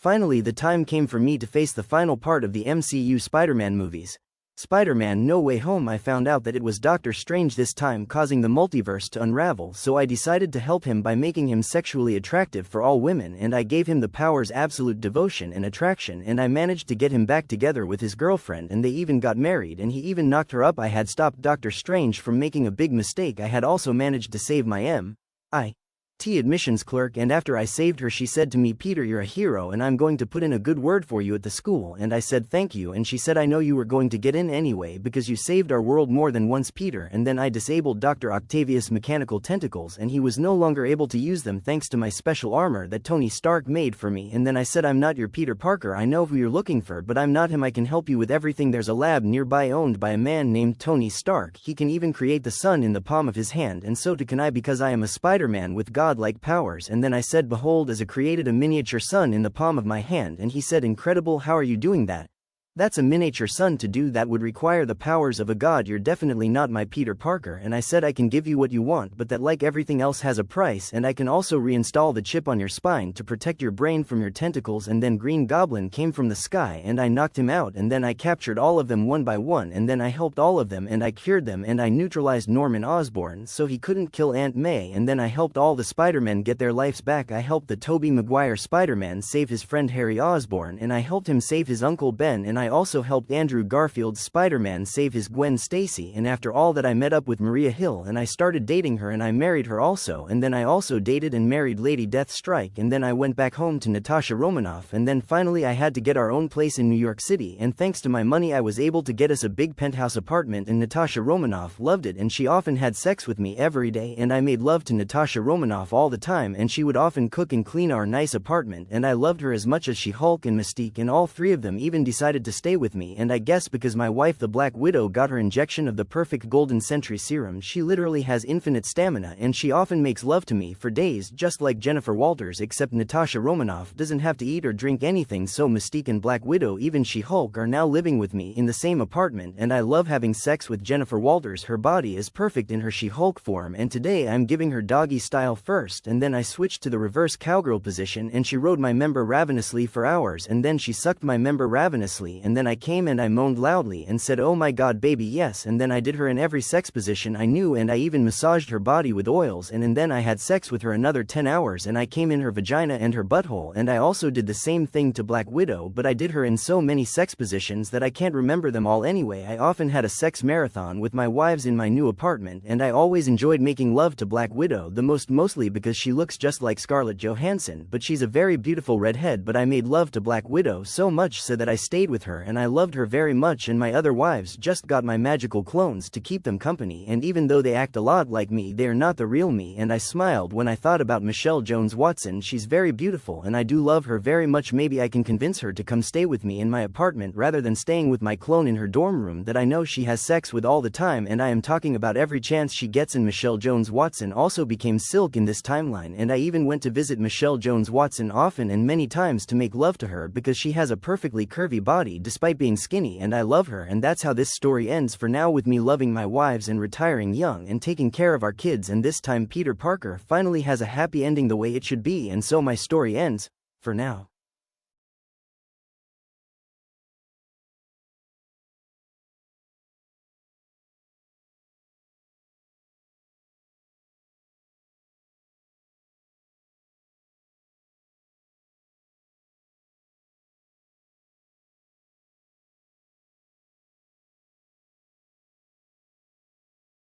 Finally, the time came for me to face the final part of the MCU Spider-Man movies. Spider-Man No Way Home. I found out that it was Doctor Strange this time causing the multiverse to unravel, so I decided to help him by making him sexually attractive for all women, and I gave him the powers absolute devotion and attraction, and I managed to get him back together with his girlfriend, and they even got married, and he even knocked her up. I had stopped Doctor Strange from making a big mistake. I had also managed to save my MIT admissions clerk, and after I saved her she said to me, "Peter, you're a hero and I'm going to put in a good word for you at the school," and I said thank you, and she said, "I know you were going to get in anyway because you saved our world more than once, Peter." And then I disabled Dr. Octavius' mechanical tentacles and he was no longer able to use them thanks to my special armor that Tony Stark made for me. And then I said, "I'm not your Peter Parker, I know who you're looking for, but I'm not him. I can help you with everything. There's a lab nearby owned by a man named Tony Stark. He can even create the sun in the palm of his hand, and so too can I because I am a Spider-Man with godlike powers." And then I said, "Behold, as I created a miniature sun in the palm of my hand," and he said, "Incredible, how are you doing that? That's a miniature sun. To do that would require the powers of a god. You're definitely not my Peter Parker." And I said, "I can give you what you want, but that, like everything else, has a price, and I can also reinstall the chip on your spine to protect your brain from your tentacles." And then Green Goblin came from the sky and I knocked him out, and then I captured all of them one by one, and then I helped all of them and I cured them, and I neutralized Norman Osborn so he couldn't kill Aunt May, and then I helped all the Spider-Men get their lives back. I helped the Tobey Maguire Spider-Man save his friend Harry Osborn, and I helped him save his Uncle Ben, and I also helped Andrew Garfield's Spider-Man save his Gwen Stacy. And after all that, I met up with Maria Hill and I started dating her, and I married her also, and then I also dated and married Lady Deathstrike, and then I went back home to Natasha Romanoff, and then finally I had to get our own place in New York City, and thanks to my money I was able to get us a big penthouse apartment, and Natasha Romanoff loved it, and she often had sex with me every day, and I made love to Natasha Romanoff all the time, and she would often cook and clean our nice apartment, and I loved her as much as She-Hulk and Mystique, and all three of them even decided to stay with me. And I guess because my wife the Black Widow got her injection of the perfect golden sentry serum, she literally has infinite stamina, and she often makes love to me for days just like Jennifer Walters, except Natasha Romanoff doesn't have to eat or drink anything. So Mystique and Black Widow, even She-Hulk, are now living with me in the same apartment, and I love having sex with Jennifer Walters. Her body is perfect in her She-Hulk form, and today I'm giving her doggy style first, and then I switched to the reverse cowgirl position, and she rode my member ravenously for hours, and then she sucked my member ravenously, and then I came and I moaned loudly and said, "Oh my god, baby, yes," and then I did her in every sex position I knew, and I even massaged her body with oils, and then I had sex with her another 10 hours, and I came in her vagina and her butthole, and I also did the same thing to Black Widow, but I did her in so many sex positions that I can't remember them all. Anyway, I often had a sex marathon with my wives in my new apartment, and I always enjoyed making love to Black Widow the most, mostly because she looks just like Scarlett Johansson, but she's a very beautiful redhead. But I made love to Black Widow so much so that I stayed with her, and I loved her very much, and my other wives just got my magical clones to keep them company, and even though they act a lot like me, they are not the real me. And I smiled when I thought about Michelle Jones Watson. She's very beautiful and I do love her very much. Maybe I can convince her to come stay with me in my apartment rather than staying with my clone in her dorm room that I know she has sex with all the time, and I am talking about every chance she gets. And Michelle Jones Watson also became Silk in this timeline, and I even went to visit Michelle Jones Watson often and many times to make love to her because she has a perfectly curvy body despite being skinny, and I love her. And that's how this story ends for now, with me loving my wives and retiring young and taking care of our kids, and this time Peter Parker finally has a happy ending the way it should be, and so my story ends for now.